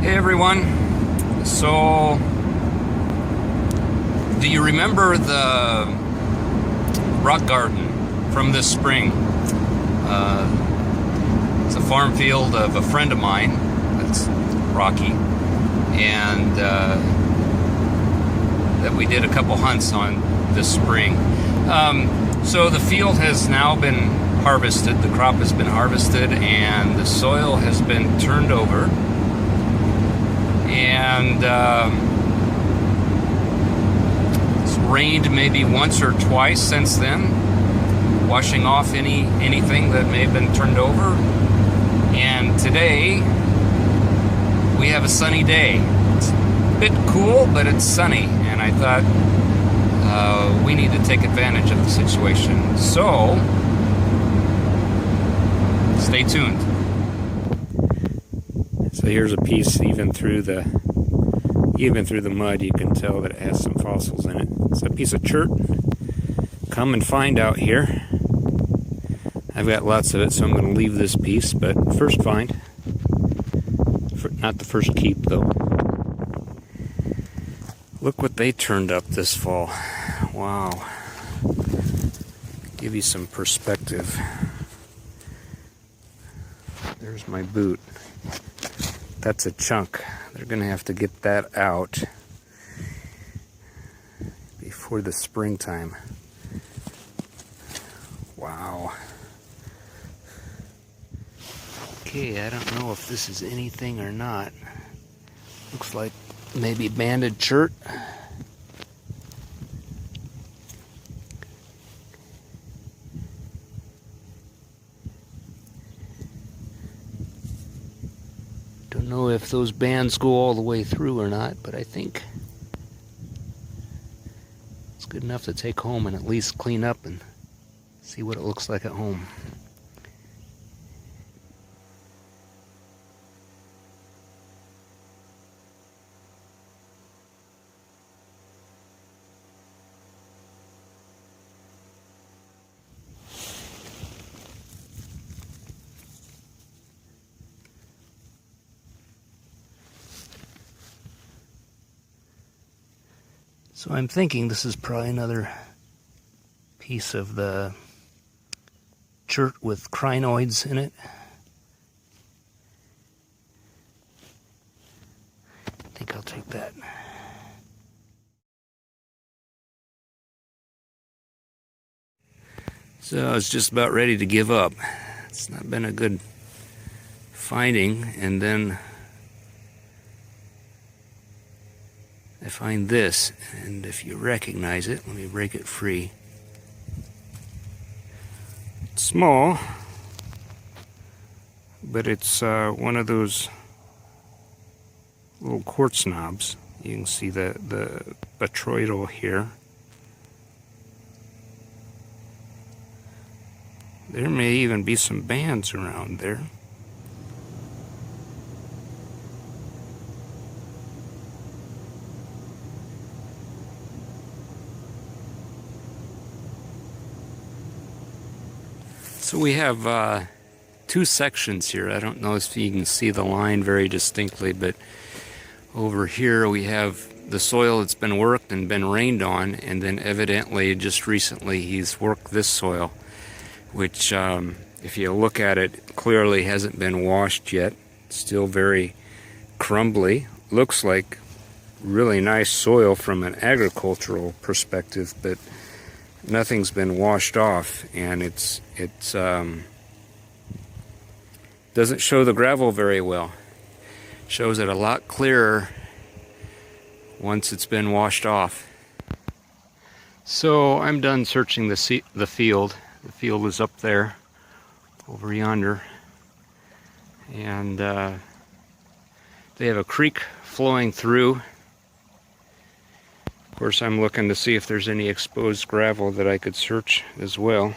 Hey everyone. So, do you remember the rock garden from this spring? It's a farm field of a friend of mine. That's Rocky, and that we did a couple hunts on this spring. So the field has now been harvested. The crop has been harvested, and the soil has been turned over. And it's rained maybe once or twice since then, washing off anything that may have been turned over. And today we have a sunny day. It's a bit cool, but it's sunny, and I thought we need to take advantage of the situation. So stay tuned. So here's a piece, even through the mud, you can tell that it has some fossils in it. It's a piece of chert. Come and find out here. I've got lots of it, so I'm going to leave this piece, but first find. Not the first keep, though. Look what they turned up this fall. Wow. Give you some perspective. There's my boot. That's a chunk. They're going to have to get that out before the springtime. Wow. Okay, I don't know if this is anything or not. Looks like maybe banded chert. Don't know if those bands go all the way through or not, but I think it's good enough to take home and at least clean up and see what it looks like at home. So I'm thinking this is probably another piece of the chert with crinoids in it. I think I'll take that. So I was just about ready to give up. It's not been a good finding, and then I find this, and if you recognize it, let me break it free. It's small, but it's one of those little quartz knobs. You can see the botryoidal here. There may even be some bands around there. So we have two sections here. I don't know if you can see the line very distinctly, but over here we have the soil that's been worked and been rained on, and then evidently just recently he's worked this soil, which if you look at it clearly hasn't been washed yet. It's still very crumbly. Looks like really nice soil from an agricultural perspective, but nothing's been washed off, and it's doesn't show the gravel very well. Shows it a lot clearer once it's been washed off. So I'm done searching the field. The field is up there, over yonder, and they have a creek flowing through. Of course, I'm looking to see if there's any exposed gravel that I could search as well.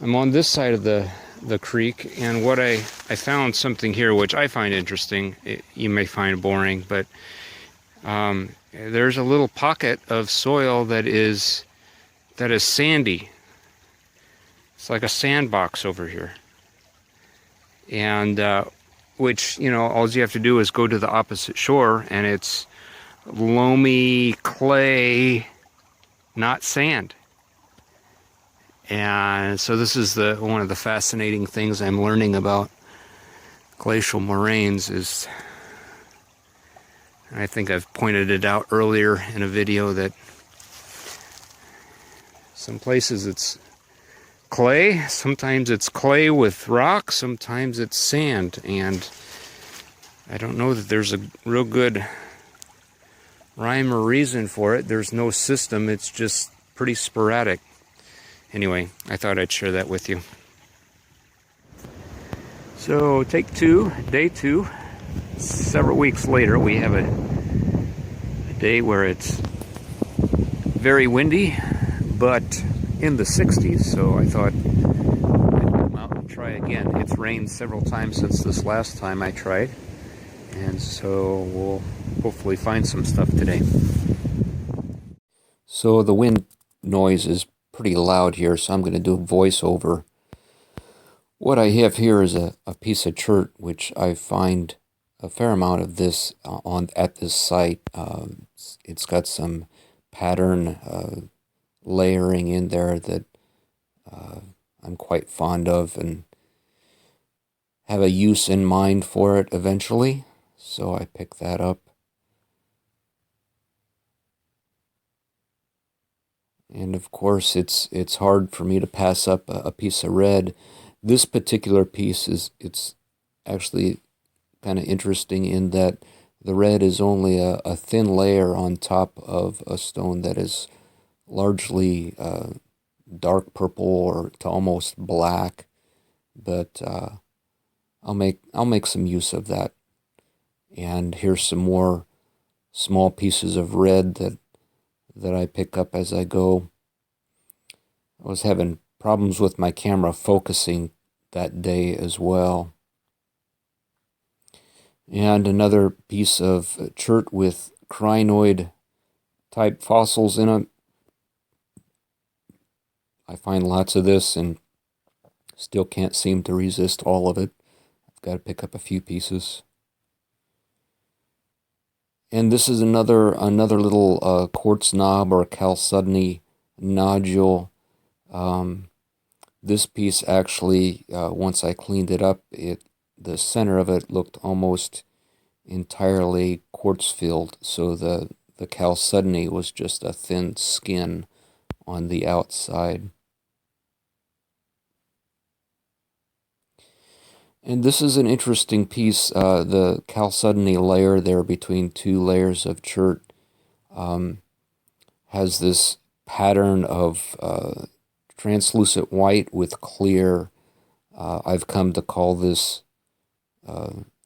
I'm on this side of the creek, and what I found something here which I find interesting. You may find boring, but there's a little pocket of soil that is sandy. It's like a sandbox over here. And which, you know, all you have to do is go to the opposite shore, and it's loamy clay, not sand. And so this is one of the fascinating things I'm learning about glacial moraines is, I think I've pointed it out earlier in a video, that some places it's clay, sometimes it's clay with rock, sometimes it's sand, and I don't know that there's a real good rhyme or reason for it. There's no system, it's just pretty sporadic. Anyway, I thought I'd share that with you. So, take two, day two. Several weeks later, we have a day where it's very windy, but in the 60s, so I thought I'd come out and try again. It's rained several times since this last time I tried, and so we'll hopefully find some stuff today. So the wind noise is pretty loud here, so I'm going to do a voiceover. What I have here is a piece of chert, which I find a fair amount of this at this site. It's got some pattern layering in there that I'm quite fond of and have a use in mind for it eventually, so I picked that up. And of course it's hard for me to pass up a piece of red. This particular piece it's actually kind of interesting in that the red is only a thin layer on top of a stone that is largely dark purple or to almost black, but I'll make some use of that. And here's some more small pieces of red that I pick up as I go. I was having problems with my camera focusing that day as well. And another piece of chert with crinoid type fossils in it. I find lots of this and still can't seem to resist all of it. I've got to pick up a few pieces. And this is another little quartz knob or chalcedony nodule. This piece actually, once I cleaned it up, the center of it looked almost entirely quartz filled, so the chalcedony was just a thin skin on the outside. And this is an interesting piece, the chalcedony layer there between two layers of chert has this pattern of translucent white with clear. I've come to call this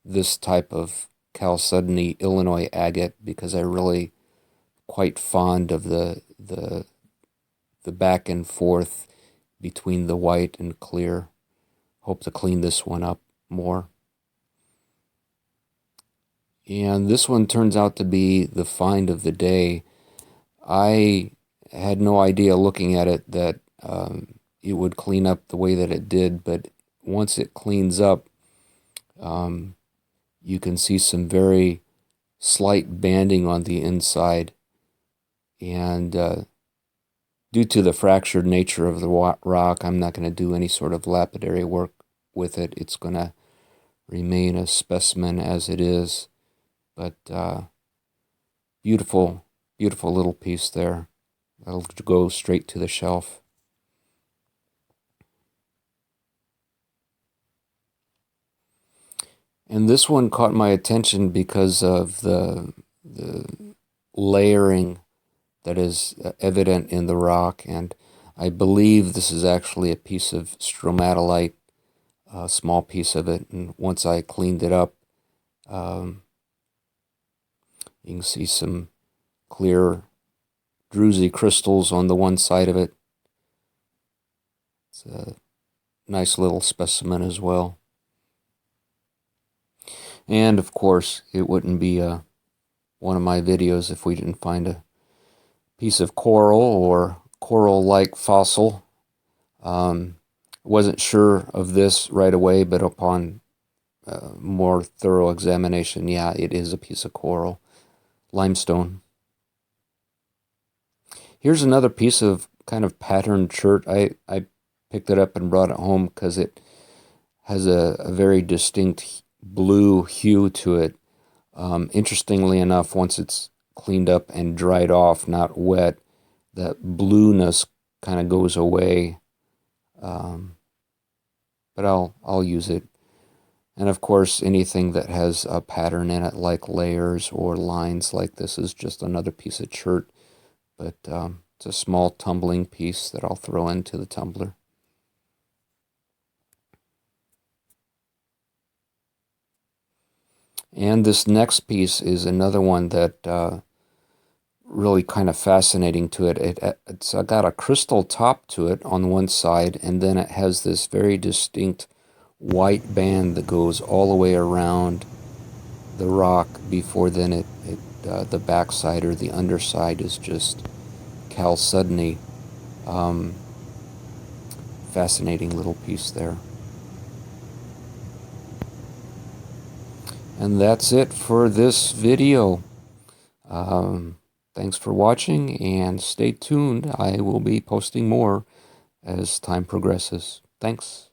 this type of chalcedony Illinois agate because I'm really quite fond of the back and forth between the white and clear. Hope to clean this one up more. And this one turns out to be the find of the day. I had no idea looking at it that it would clean up the way that it did, but once it cleans up, you can see some very slight banding on the inside, and due to the fractured nature of the rock, I'm not going to do any sort of lapidary work with it. It's going to remain a specimen as it is, but beautiful little piece there. That'll go straight to the shelf. And this one caught my attention because of the layering that is evident in the rock, and I believe this is actually a piece of stromatolite, a small piece of it, and once I cleaned it up, you can see some clear druzy crystals on the one side of it. It's a nice little specimen as well. And of course, it wouldn't be one of my videos if we didn't find a piece of coral or coral-like fossil. Wasn't sure of this right away, but upon more thorough examination, yeah, it is a piece of coral. Limestone. Here's another piece of kind of patterned chert. I picked it up and brought it home because it has a very distinct blue hue to it. Interestingly enough, once it's cleaned up and dried off, not wet, that blueness kind of goes away. But I'll use it. And of course, anything that has a pattern in it, like layers or lines like this, is just another piece of chert. But it's a small tumbling piece that I'll throw into the tumbler. And this next piece is another one that really kind of fascinating to it. It's got a crystal top to it on one side, and then it has this very distinct white band that goes all the way around the rock before then the backside or the underside is just chalcedony. Fascinating little piece there. And that's it for this video. Thanks for watching, and stay tuned. I will be posting more as time progresses. Thanks.